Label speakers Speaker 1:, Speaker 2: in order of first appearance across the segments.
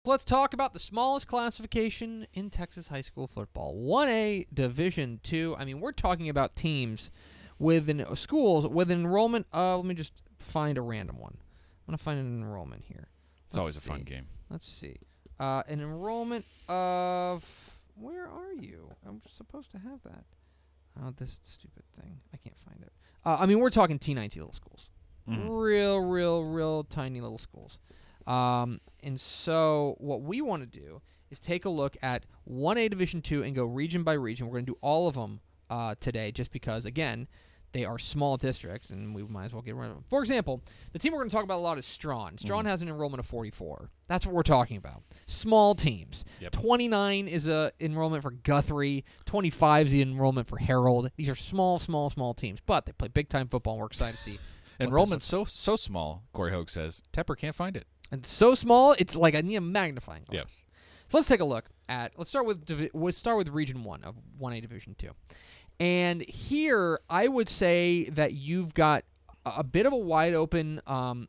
Speaker 1: let's talk about the smallest classification in Texas high school football. 1A Division II. I mean, we're talking about teams within schools with enrollment. Let me just find a random one. I'm going to find an enrollment here.
Speaker 2: It's always a fun game.
Speaker 1: Let's see. An enrollment of... Where are you? I'm supposed to have that. Oh, this stupid thing. I can't find it. I mean, we're talking T9T little schools.
Speaker 2: Mm-hmm.
Speaker 1: Real tiny little schools. And so what we want to do is take a look at 1A Division II and go region by region. We're going to do all of them today just because, again, they are small districts, and we might as well get rid of them. For example, the team we're going to talk about a lot is Strawn. Strawn has an enrollment of 44. That's what we're talking about. Small teams. Yep. 29 is a enrollment for Guthrie. 25 is the enrollment for Harold. These are small teams, but they play big-time football, and we're excited to see.
Speaker 2: Enrollment's so small, Corey Hogue says. Tepper can't find it.
Speaker 1: And so small, it's like I need a magnifying glass.
Speaker 2: Yep.
Speaker 1: So let's take a look at. Let's start with Region 1 of 1A Division 2. And here, I would say that you've got a bit of a wide open, kind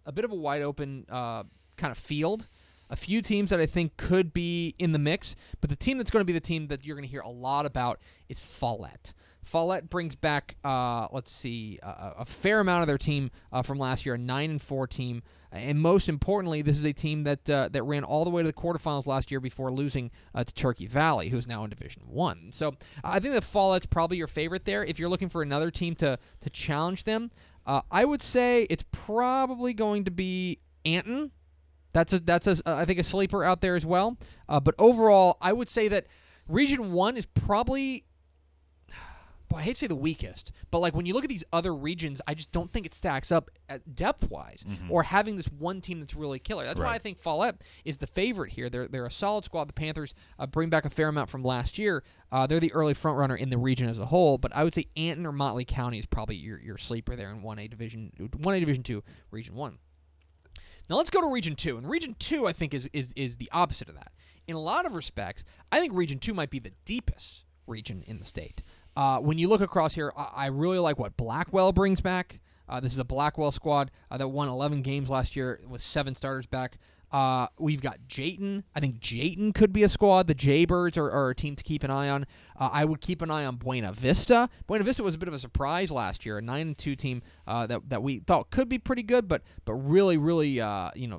Speaker 1: of field. A few teams that I think could be in the mix, but the team that's going to be the team that you're going to hear a lot about is Follett. Follett brings back, a fair amount of their team from last year, a 9-4 team. And most importantly, this is a team that ran all the way to the quarterfinals last year before losing to Turkey Valley, who's now in Division 1. So I think that Follett's probably your favorite there. If you're looking for another team to challenge them, I would say it's probably going to be Anton. That's I think a sleeper out there as well. But overall, I would say that Region 1 is probably... I hate to say the weakest, but like when you look at these other regions, I just don't think it stacks up depth-wise or having this one team that's really killer. That's why I think Follett is the favorite here. They're a solid squad. The Panthers bring back a fair amount from last year. They're the early front runner in the region as a whole, but I would say Anton or Motley County is probably your sleeper there in 1A Division 2, Region 1. Now let's go to Region 2, and Region 2 I think is the opposite of that. In a lot of respects, I think Region 2 might be the deepest region in the state. When you look across here, I really like what Blackwell brings back. This is a Blackwell squad that won 11 games last year with 7 starters back. We've got Jayton. I think Jayton could be a squad. The Jaybirds are a team to keep an eye on. I would keep an eye on Buena Vista. Buena Vista was a bit of a surprise last year, a 9-2 team that we thought could be pretty good, but really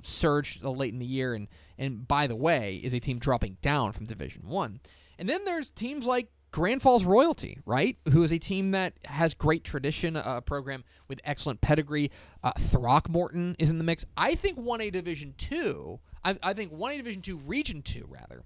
Speaker 1: surged late in the year. And by the way, is a team dropping down from Division 1. And then there's teams like Grand Falls Royalty, right, who is a team that has great tradition, a program with excellent pedigree. Throckmorton is in the mix. I think 1A Division 2, I think 1A Division 2, Region 2, rather,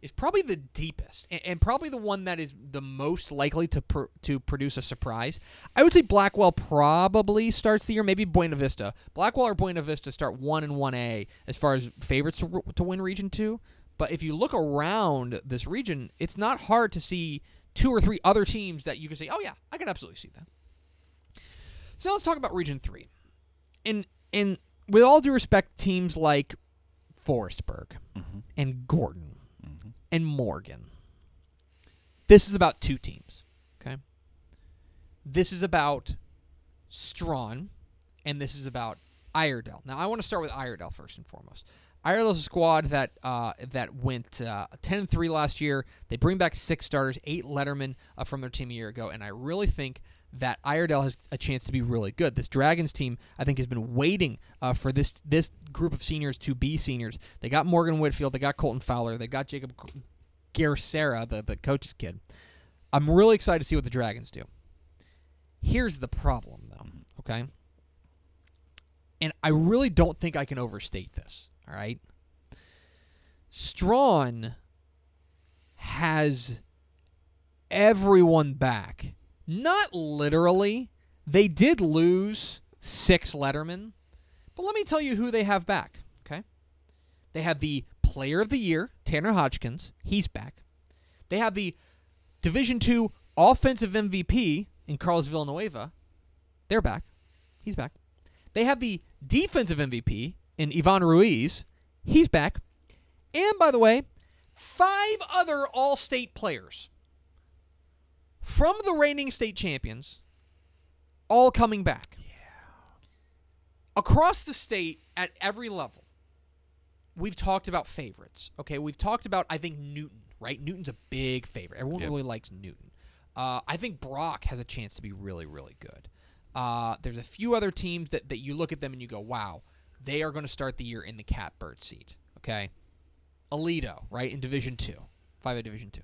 Speaker 1: is probably the deepest and probably the one that is the most likely to produce a surprise. I would say Blackwell probably starts the year, maybe Buena Vista. Blackwell or Buena Vista start 1 and 1A as far as favorites to win Region 2. But if you look around this region, it's not hard to see 2 or 3 other teams that you can say, oh, yeah, I can absolutely see that. So now let's talk about Region 3. And with all due respect, teams like Forestburg and Gordon and Morgan, this is about 2 teams, okay? This is about Strawn, and this is about Iredell. Now, I want to start with Iredell first and foremost. Iredell's a squad that went 10-3 last year. They bring back 6 starters, 8 lettermen from their team a year ago, and I really think that Iredell has a chance to be really good. This Dragons team, I think, has been waiting for this group of seniors to be seniors. They got Morgan Whitfield, they got Colton Fowler, they got Jacob Garcera, the coach's kid. I'm really excited to see what the Dragons do. Here's the problem, though, okay? And I really don't think I can overstate this. All right. Strawn has everyone back. Not literally. They did lose 6 lettermen. But let me tell you who they have back. Okay. They have the Player of the Year, Tanner Hodgkins. He's back. They have the Division II Offensive MVP in Carlos Villanueva. They're back. He's back. They have the Defensive MVP in Ivan Ruiz. He's back. And, by the way, 5 other all-state players from the reigning state champions all coming back. Yeah. Across the state at every level. we've talked about favorites. Okay, we've talked about, I think, Newton, right? Newton's a big favorite. Everyone really likes Newton. I think Brock has a chance to be really, really good. There's a few other teams that you look at them and you go, wow, they are going to start the year in the catbird seat. Okay, Alito, right, in Division 2, 5A Division 2.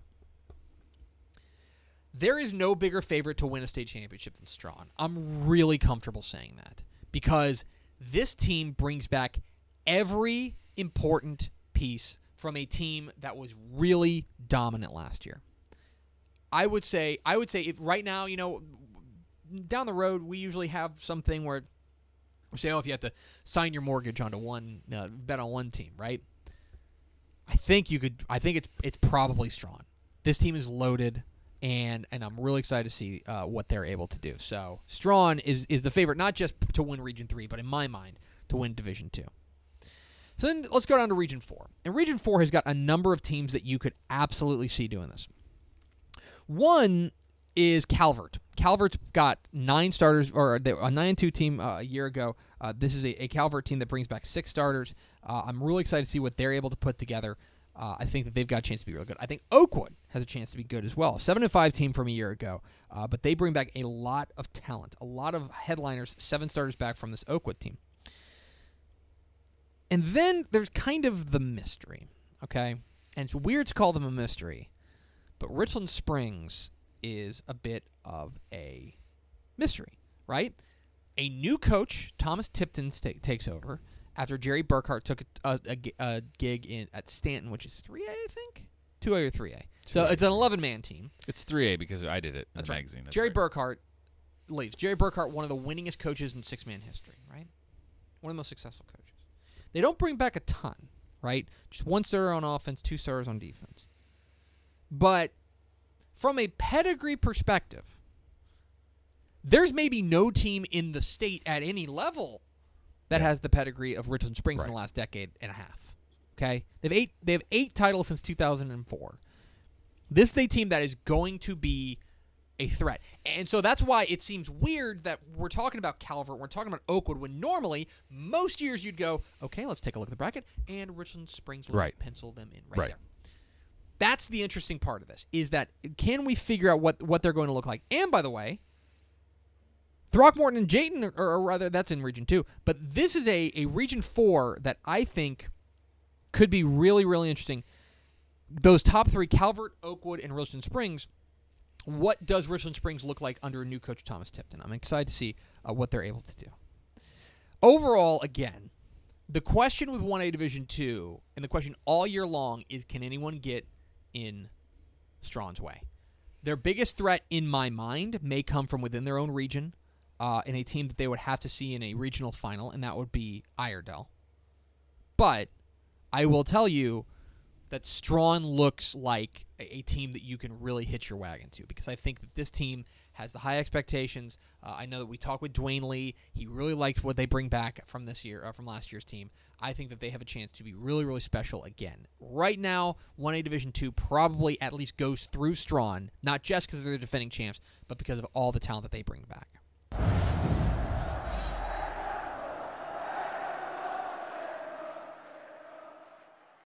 Speaker 1: There is no bigger favorite to win a state championship than Strawn. I'm really comfortable saying that because this team brings back every important piece from a team that was really dominant last year. I would say if right now, down the road, we usually have something where we say, if you have to sign your mortgage onto one, bet on one team, right? I think it's probably Strawn. This team is loaded, and I'm really excited to see what they're able to do. So Strawn is the favorite, not just to win Region 3, but in my mind, to win Division 2. So then let's go down to Region 4. And Region 4 has got a number of teams that you could absolutely see doing this. One is Calvert. Calvert's got 9 starters, or a 9-2 team a year ago. This is a Calvert team that brings back 6 starters. I'm really excited to see what they're able to put together. I think that they've got a chance to be really good. I think Oakwood has a chance to be good as well. 7-5 team from a year ago, but they bring back a lot of talent, a lot of headliners, 7 starters back from this Oakwood team. And then there's kind of the mystery, okay? And it's weird to call them a mystery, but Richland Springs is a bit of a mystery, right? A new coach, Thomas Tipton, takes over after Jerry Burkhart took a gig at Stanton, which is 3A, I think? 2A or 3A. So it's an 11-man team.
Speaker 2: It's 3A because I did it in
Speaker 1: That's
Speaker 2: the
Speaker 1: right.
Speaker 2: magazine. That's
Speaker 1: Jerry
Speaker 2: right.
Speaker 1: Burkhart leaves. Jerry Burkhart, one of the winningest coaches in 6-man history, right? One of the most successful coaches. They don't bring back a ton, right? Just 1 starter on offense, 2 starters on defense. But from a pedigree perspective, there's maybe no team in the state at any level that has the pedigree of Richland Springs in the last decade and a half. Okay? They have 8 titles since 2004. This is a team that is going to be a threat. And so that's why it seems weird that we're talking about Calvert, we're talking about Oakwood, when normally, most years you'd go, okay, let's take a look at the bracket, and Richland Springs will pencil them in right there. That's the interesting part of this, is that can we figure out what they're going to look like? And by the way, Throckmorton and Jayton, or rather, that's in Region 2, but this is a Region 4 that I think could be really, really interesting. Those top 3, Calvert, Oakwood, and Richland Springs, what does Richland Springs look like under a new coach, Thomas Tipton? I'm excited to see what they're able to do. Overall, again, the question with 1A Division 2, and the question all year long, is can anyone get in Strawn's way? Their biggest threat, in my mind, may come from within their own region, in a team that they would have to see in a regional final, and that would be Iredell. But I will tell you that Strawn looks like a team that you can really hitch your wagon to, because I think that this team has the high expectations. I know that we talked with Dwayne Lee. He really liked what they bring back from this year, from last year's team. I think that they have a chance to be really, really special again. Right now, 1A Division 2 probably at least goes through Strawn, not just because they're the defending champs, but because of all the talent that they bring back.